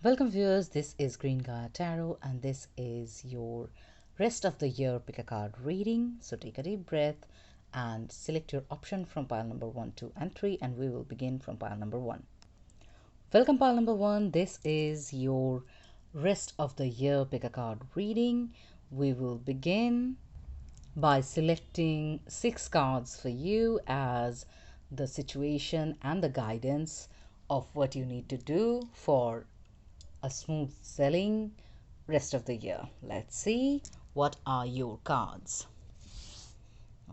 Welcome viewers, this is Green Gaia Tarot and this is your rest of the year pick a card reading. So take a deep breath and select your option from pile number 1, 2 and 3 and we will begin from pile number 1. Welcome pile number 1, this is your rest of the year pick a card reading. We will begin by selecting 6 cards for you as the situation and the guidance of what you need to do for a smooth sailing rest of the year. Let's see what are your cards.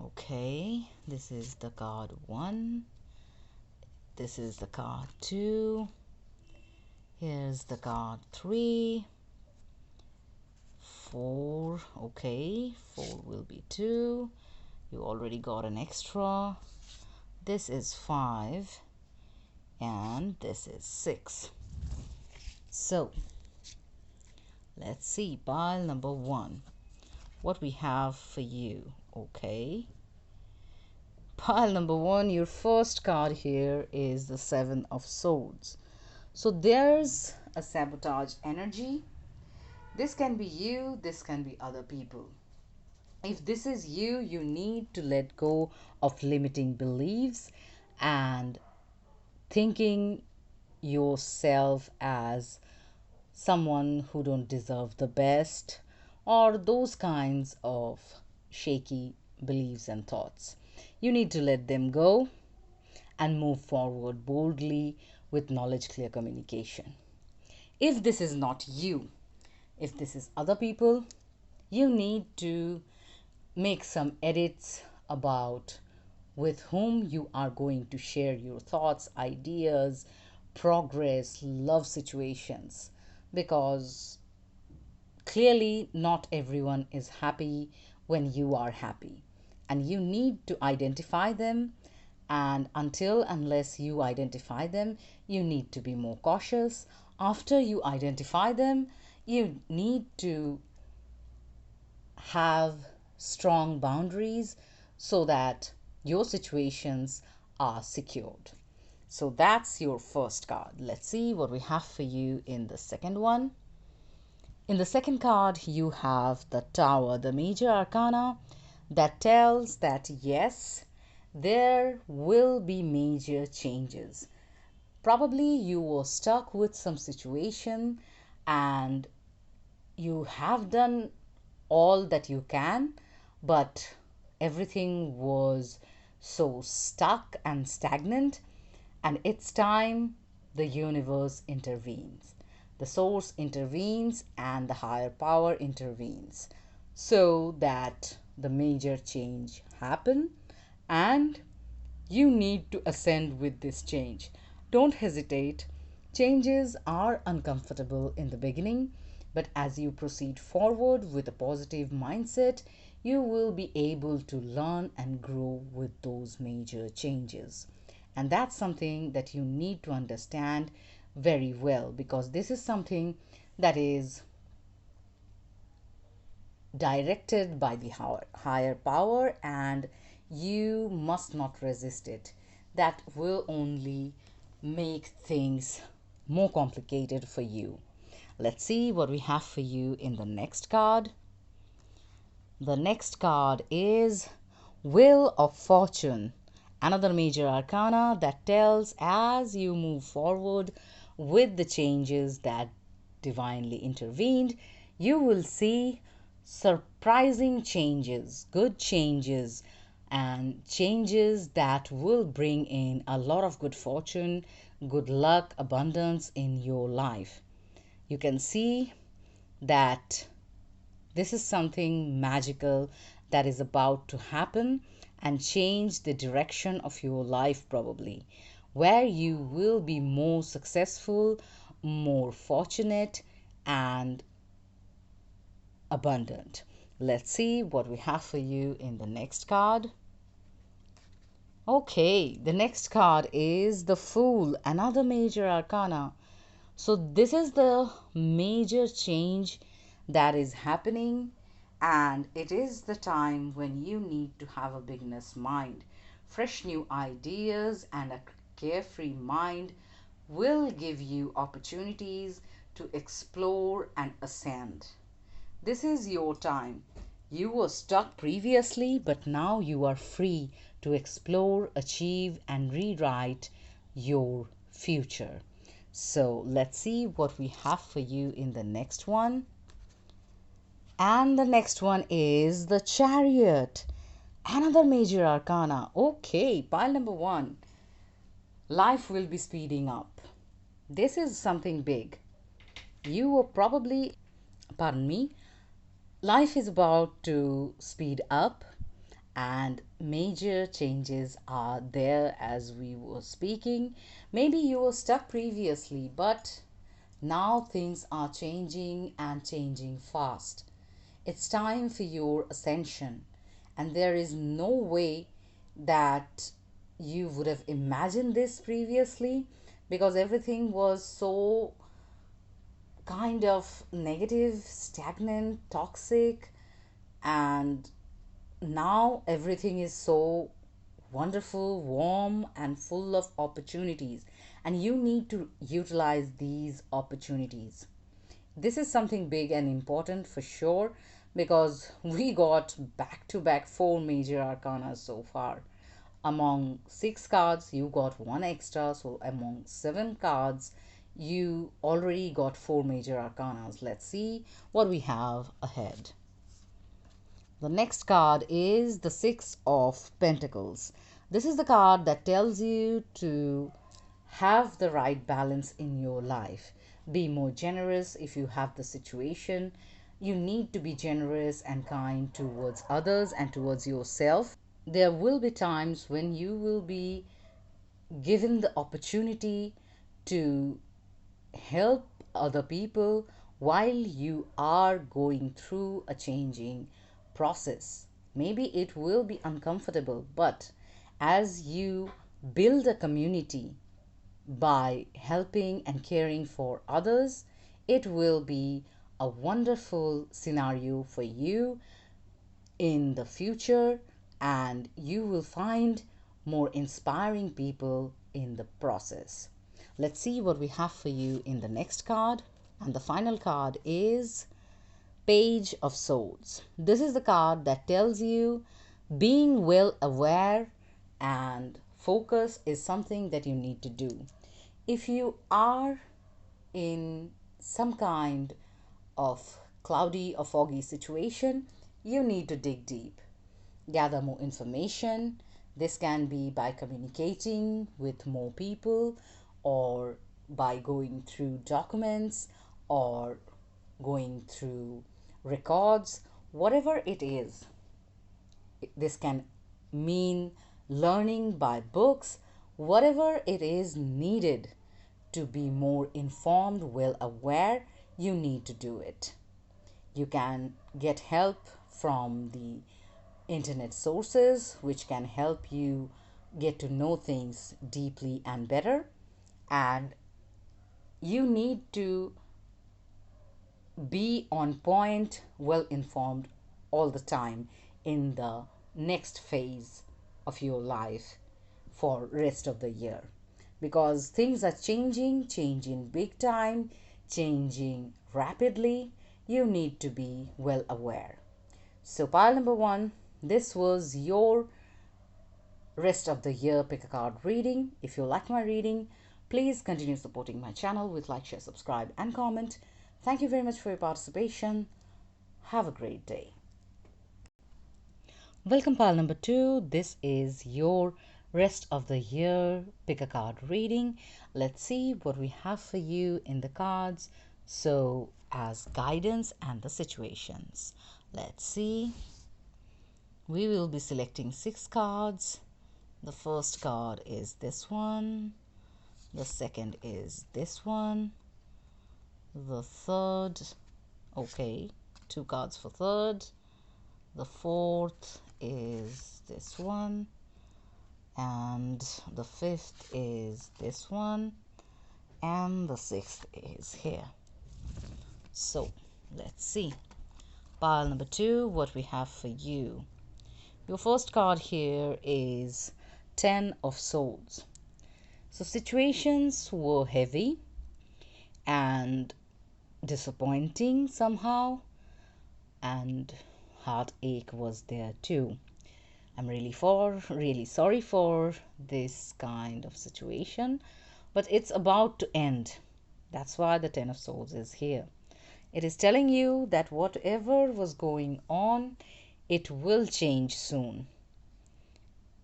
Okay, this is the card 1, this is the card 2, here's the card 3, 4. Okay, 4 will be 2, you already got an extra. This is 5 and this is 6. So let's see pile number 1 what we have for you. Okay, pile number 1, your first card here is the 7 of Swords. So there's a sabotage energy. This can be you, this can be other people. If this is you, you need to let go of limiting beliefs and thinking yourself as someone who don't deserve the best or those kinds of shaky beliefs and thoughts. You need to let them go and move forward boldly with knowledge clear communication. If this is not you, if this is other people, you need to make some edits about with whom you are going to share your thoughts, ideas, progress, love situations, because clearly not everyone is happy when you are happy and you need to identify them, and unless you identify them, you need to be more cautious. After you identify them, you need to have strong boundaries so that your situations are secured. So that's your first card. Let's see what we have for you in the second one. In the second card, you have the Tower, the major arcana that tells that yes, there will be major changes. Probably you were stuck with some situation and you have done all that you can, but everything was so stuck and stagnant, and it's time the universe intervenes. The source intervenes and the higher power intervenes so that the major change happen, and you need to ascend with this change. Don't hesitate. Changes are uncomfortable in the beginning, but as you proceed forward with a positive mindset, you will be able to learn and grow with those major changes. And that's something that you need to understand very well, because this is something that is directed by the higher power and you must not resist it. That will only make things more complicated for you. Let's see what we have for you in the next card. The next card is Wheel of Fortune, another major arcana that tells as you move forward with the changes that divinely intervened, you will see surprising changes, good changes, and changes that will bring in a lot of good fortune, good luck, abundance in your life. You can see that this is something magical that is about to happen and change the direction of your life, probably, where you will be more successful, more fortunate, and abundant. Let's see what we have for you in the next card. Okay, the next card is the Fool, another major arcana. So this is the major change that is happening, and it is the time when you need to have a beginner's mind, fresh new ideas and a carefree mind will give you opportunities to explore and ascend. This is your time. You were stuck previously, but now you are free to explore, achieve, and rewrite your future. So let's see what we have for you in the next one. And the next one is the Chariot, another major arcana. Okay, pile number one. Life will be speeding up. This is something big. You were probably, pardon me, life is about to speed up and major changes are there as we were speaking. Maybe you were stuck previously, but now things are changing and changing fast. It's time for your ascension, and there is no way that you would have imagined this previously because everything was so kind of negative, stagnant, toxic, and now everything is so wonderful, warm, and full of opportunities. And you need to utilize these opportunities. This is something big and important for sure because we got back to back four major arcana so far. Among six cards, you got one extra, so among seven cards, you already got four major arcanas. Let's see what we have ahead. The next card is the Six of Pentacles. This is the card that tells you to have the right balance in your life. Be more generous if you have the situation. You need to be generous and kind towards others and towards yourself. There will be times when you will be given the opportunity to help other people while you are going through a changing process. Maybe it will be uncomfortable, but as you build a community by helping and caring for others, it will be a wonderful scenario for you in the future, and you will find more inspiring people in the process. Let's see what we have for you in the next card. And the final card is Page of Swords. This is the card that tells you being well aware and focus is something that you need to do. If you are in some kind of cloudy or foggy situation, you need to dig deep, gather more information. This can be by communicating with more people or by going through documents or going through records, whatever it is. This can mean learning by books, whatever it is needed to be more informed, well aware, you need to do it. You can get help from the internet sources, which can help you get to know things deeply and better. And you need to be on point, well informed all the time in the next phase of your life for rest of the year, because things are changing big time, changing rapidly. You need to be well aware. So pile number one, this was your rest of the year pick a card reading. If you like my reading, please continue supporting my channel with like, share, subscribe, and comment. Thank you very much for your participation. Have a great day. Welcome pile number two. This is your rest of the year pick a card reading. Let's see what we have for you in the cards, so as guidance and the situations. Let's see. We will be selecting 6 cards. The first card is this one. The second is this one. The third, okay, 2 cards for third. The fourth is this one, and the fifth is this one, and the sixth is here. So let's see pile number 2 what we have for you. Your first card here is 10 of Swords. So situations were heavy and disappointing somehow, and heartache was there too. I'm really sorry for this kind of situation, but it's about to end. That's why the Ten of Swords is here. It is telling you that whatever was going on, it will change soon.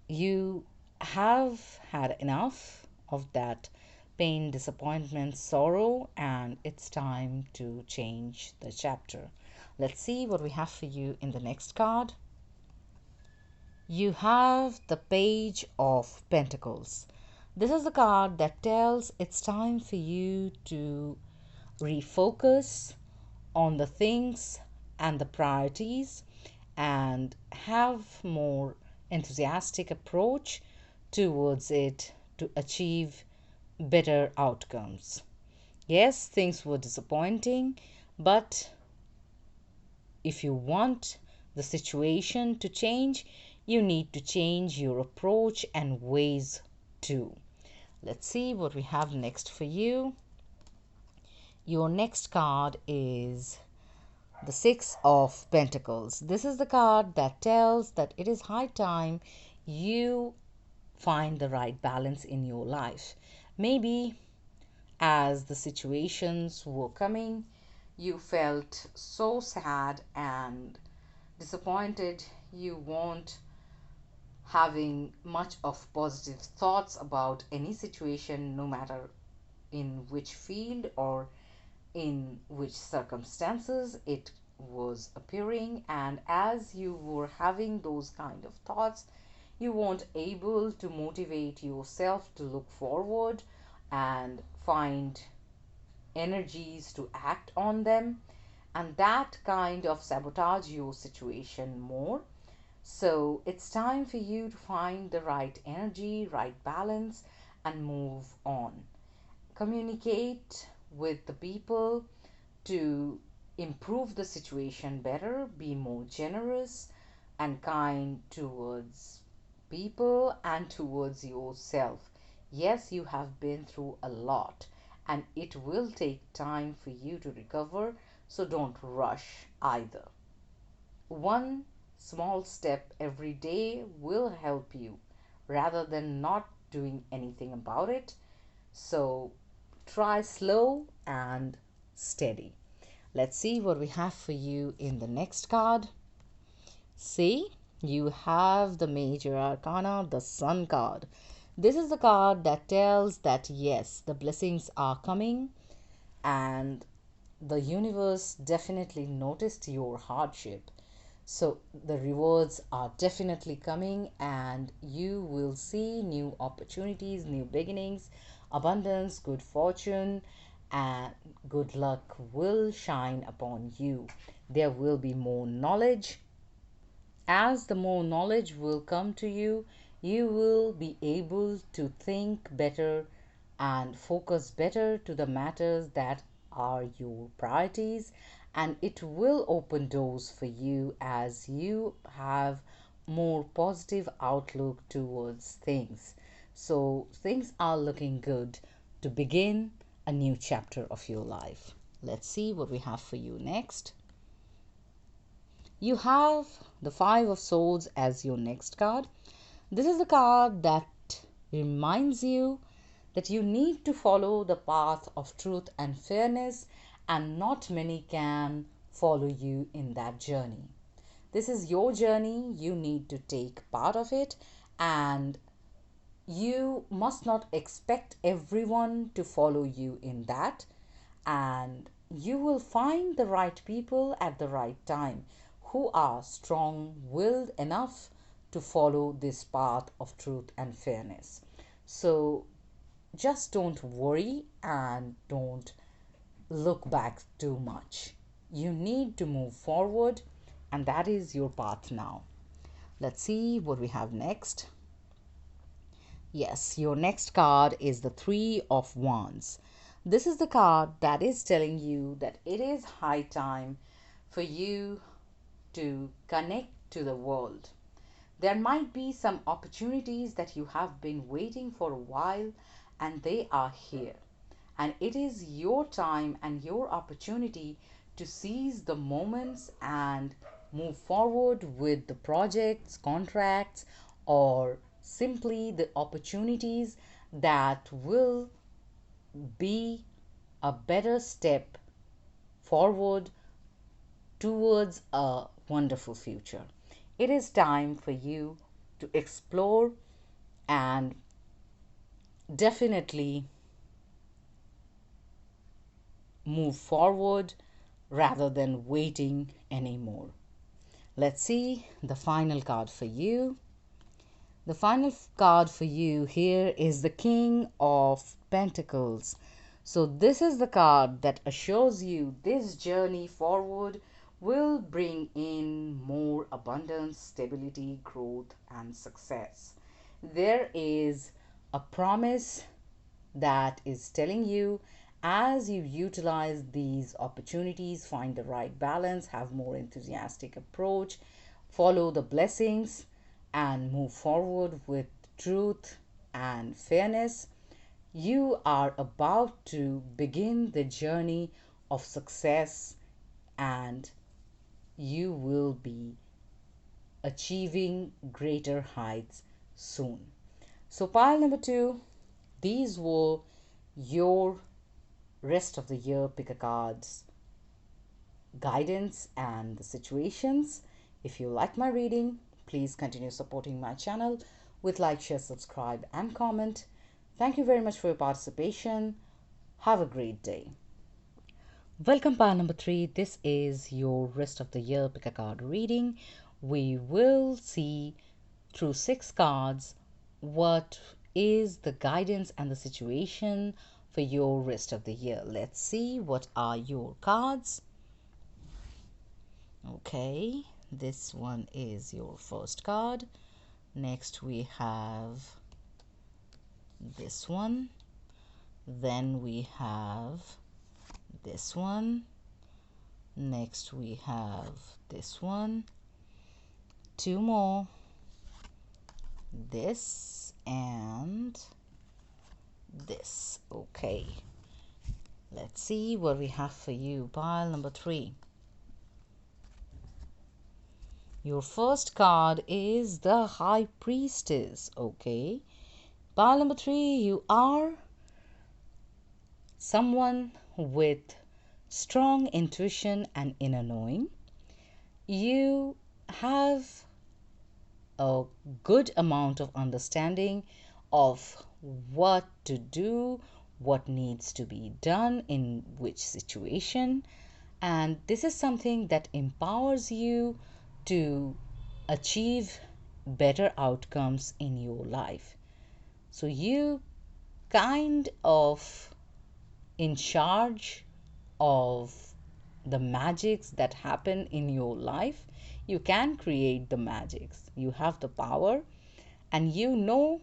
You have had enough of that pain, disappointment, sorrow, and it's time to change the chapter. Let's see what we have for you in the next card. You have the Page of Pentacles. This is the card that tells it's time for you to refocus on the things and the priorities and have more enthusiastic approach towards it to achieve better outcomes. Yes, things were disappointing, but if you want the situation to change, you need to change your approach and ways too. Let's see what we have next for you. Your next card is the Six of Pentacles. This is the card that tells that it is high time you find the right balance in your life. Maybe as the situations were coming, you felt so sad and disappointed. You weren't having much of positive thoughts about any situation, no matter in which field or in which circumstances it was appearing. And as you were having those kind of thoughts, you weren't able to motivate yourself to look forward and find energies to act on them, and that kind of sabotage your situation more. So it's time for you to find the right energy, right balance, and move on. Communicate with the people to improve the situation better, be more generous and kind towards people and towards yourself. Yes, you have been through a lot and it will take time for you to recover, so don't rush either. One small step every day will help you rather than not doing anything about it. So try slow and steady. Let's see what we have for you in the next card. See, you have the major arcana, the Sun card. This is the card that tells that yes, the blessings are coming and the universe definitely noticed your hardship. So the rewards are definitely coming and you will see new opportunities, new beginnings, abundance, good fortune, and good luck will shine upon you. There will be more knowledge. As the more knowledge will come to you, you will be able to think better and focus better to the matters that are your priorities, and it will open doors for you as you have more positive outlook towards things. So things are looking good to begin a new chapter of your life. Let's see what we have for you next. You have the Five of Swords as your next card. This is the card that reminds you that you need to follow the path of truth and fairness, and not many can follow you in that journey. This is your journey, you need to take part of it, and you must not expect everyone to follow you in that, and you will find the right people at the right time who are strong willed enough to follow this path of truth and fairness. So just don't worry and don't look back too much. You need to move forward, and that is your path now. Let's see what we have next. Yes, your next card is the Three of Wands. This is the card that is telling you that it is high time for you to connect to the world. There might be some opportunities that you have been waiting for a while, and they are here. And it is your time and your opportunity to seize the moments and move forward with the projects, contracts, or simply the opportunities that will be a better step forward towards a wonderful future. It is time for you to explore and definitely move forward rather than waiting anymore. Let's see the final card for you. The final card for you here is the King of Pentacles. So this is the card that assures you this journey forward will bring in more abundance, stability, growth, and success. There is a promise that is telling you, as you utilize these opportunities, find the right balance, have more enthusiastic approach, follow the blessings, and move forward with truth and fairness, you are about to begin the journey of success, and you will be achieving greater heights soon. So pile number 2, these were your rest of the year pick a cards guidance and the situations. If you like my reading, please continue supporting my channel with like, share, subscribe, and comment. Thank you very much for your participation. Have a great day. Welcome pile number 3. This is your rest of the year pick a card reading. We will see through 6 cards what is the guidance and the situation for your rest of the year. Let's see what are your cards. Okay, this one is your first card. Next we have this one. Then we have this one. Next we have this one. 2 more. This and this. Okay, let's see what we have for you. Pile number 3. Your first card is the High Priestess. Okay, pile number 3, you are someone with strong intuition and inner knowing. You have a good amount of understanding of what to do, what needs to be done in which situation, and this is something that empowers you to achieve better outcomes in your life. So you kind of in charge of the magics that happen in your life. You can create the magics. You have the power, and you know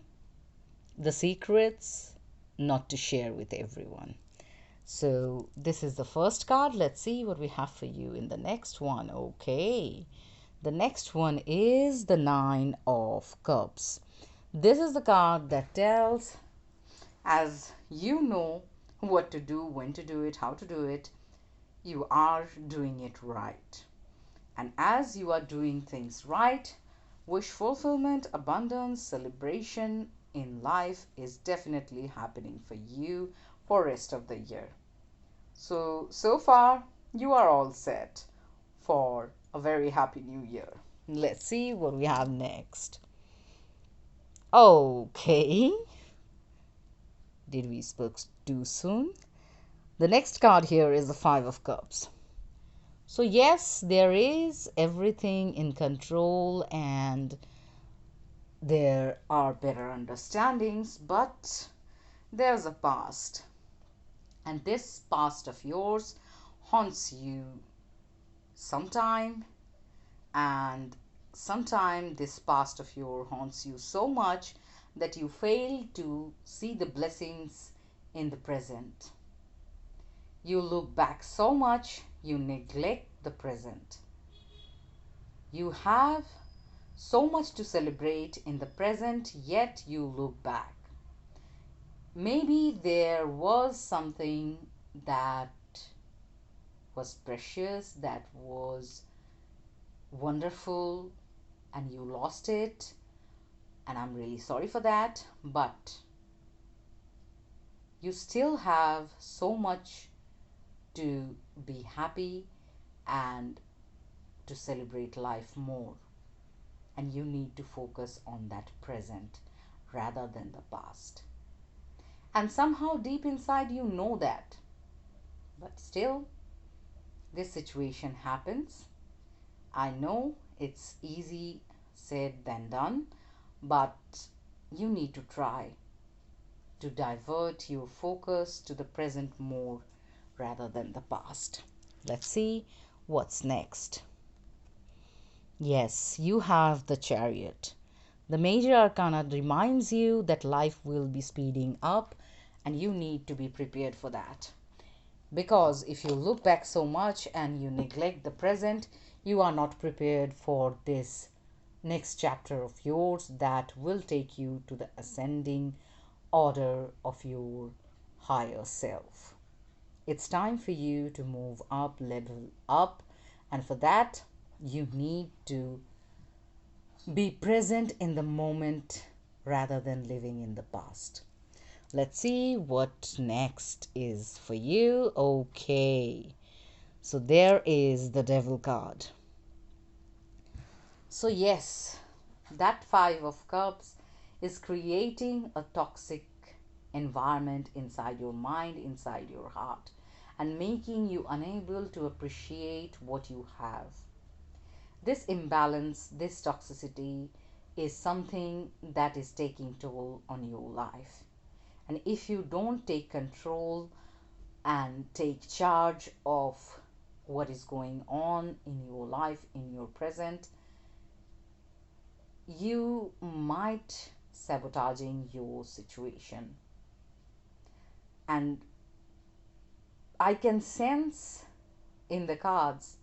the secrets not to share with everyone. So this is the first card. Let's see what we have for you in the next one. Okay, the next one is the Nine of Cups. This is the card that tells, as you know what to do, when to do it, how to do it, you are doing it right. And as you are doing things right, wish fulfillment, abundance, celebration in life is definitely happening for you for rest of the year. So far, you are all set for a very happy new year. Let's see what we have next. Okay. Did we speak too soon? The next card here is the Five of Cups. So yes, there is everything in control and there are better understandings, but there's a past. And this past of yours haunts you sometime, and sometime this past of yours haunts you so much that you fail to see the blessings in the present. You look back so much, you neglect the present. You have so much to celebrate in the present, yet you look back. Maybe there was something that was precious, that was wonderful, and you lost it, and I'm really sorry for that, but you still have so much to be happy and to celebrate life more. And you need to focus on that present rather than the past. And somehow deep inside you know that. But still, this situation happens. I know it's easy said than done, but you need to try to divert your focus to the present more rather than the past. Let's see what's next. Yes, you have the Chariot. The major arcana reminds you that life will be speeding up and you need to be prepared for that. Because if you look back so much and you neglect the present, you are not prepared for this next chapter of yours that will take you to the ascending order of your higher self. It's time for you to move up, level up, and for that, you need to be present in the moment rather than living in the past. Let's see what next is for you. Okay, so there is the Devil card. So, yes, that Five of Cups is creating a toxic environment inside your mind, inside your heart, and making you unable to appreciate what you have. This imbalance, this toxicity is something that is taking toll on your life. And if you don't take control and take charge of what is going on in your life, in your present, you might sabotaging your situation. And I can sense in the cards,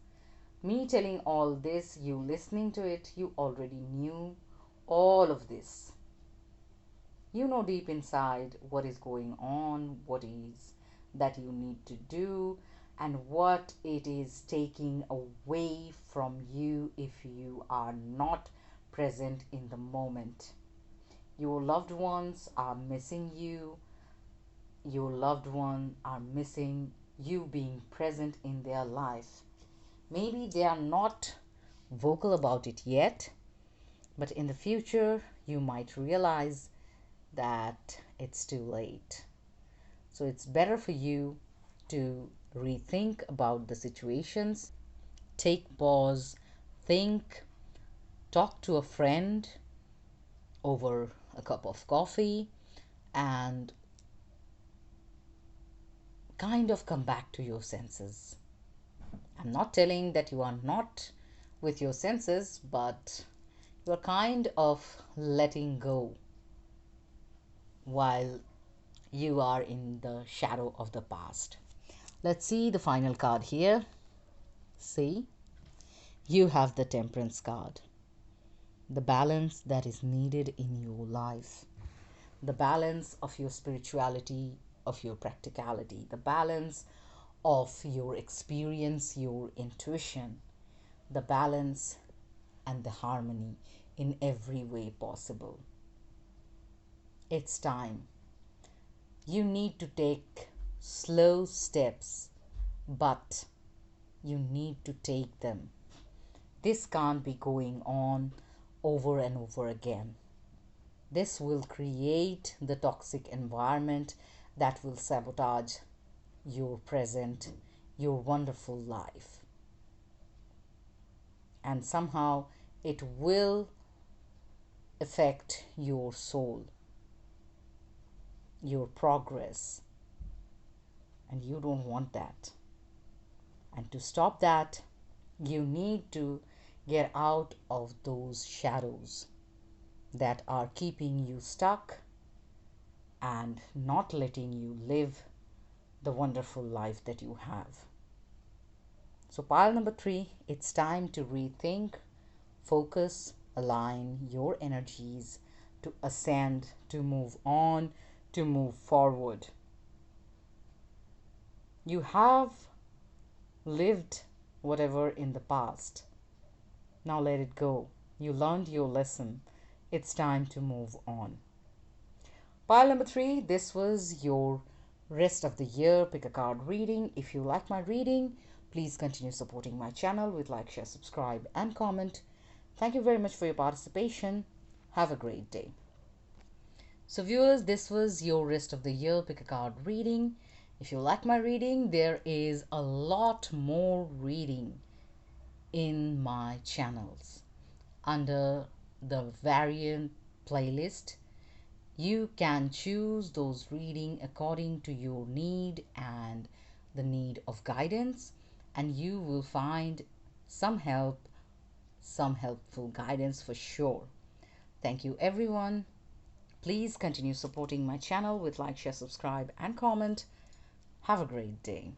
me telling all this, you listening to it, you already knew all of this. You know deep inside what is going on, what is that you need to do, and what it is taking away from you if you are not present in the moment. Your loved ones are missing you, your loved one are missing you being present in their life. Maybe they are not vocal about it yet, but in the future you might realize that it's too late. So it's better for you to rethink about the situations, take pause, think, talk to a friend over a cup of coffee, and kind of come back to your senses. I'm not telling that you are not with your senses, but you're kind of letting go while you are in the shadow of the past. Let's see the final card here. See, you have the Temperance card. The balance that is needed in your life, the balance of your spirituality, of your practicality, the balance of your experience, your intuition, the balance and the harmony in every way possible. It's time. You need to take slow steps, but you need to take them. This can't be going on over and over again. This will create the toxic environment that will sabotage your present, your wonderful life. And somehow it will affect your soul, your progress. And you don't want that. And to stop that, you need to get out of those shadows that are keeping you stuck and not letting you live the wonderful life that you have. So, pile number 3, it's time to rethink, focus, align your energies to ascend, to move on, to move forward. You have lived whatever in the past. Now let it go. You learned your lesson. It's time to move on. Pile number 3, this was your rest of the year pick a card reading. If you like my reading, please continue supporting my channel with like, share, subscribe, and comment. Thank you very much for your participation. Have a great day. So viewers, this was your rest of the year pick a card reading. If you like my reading, there is a lot more reading in my channels under the variant playlist. You can choose those reading according to your need and the need of guidance, and you will find some help, some helpful guidance for sure. Thank you everyone. Please continue supporting my channel with like, share, subscribe, and comment. Have a great day.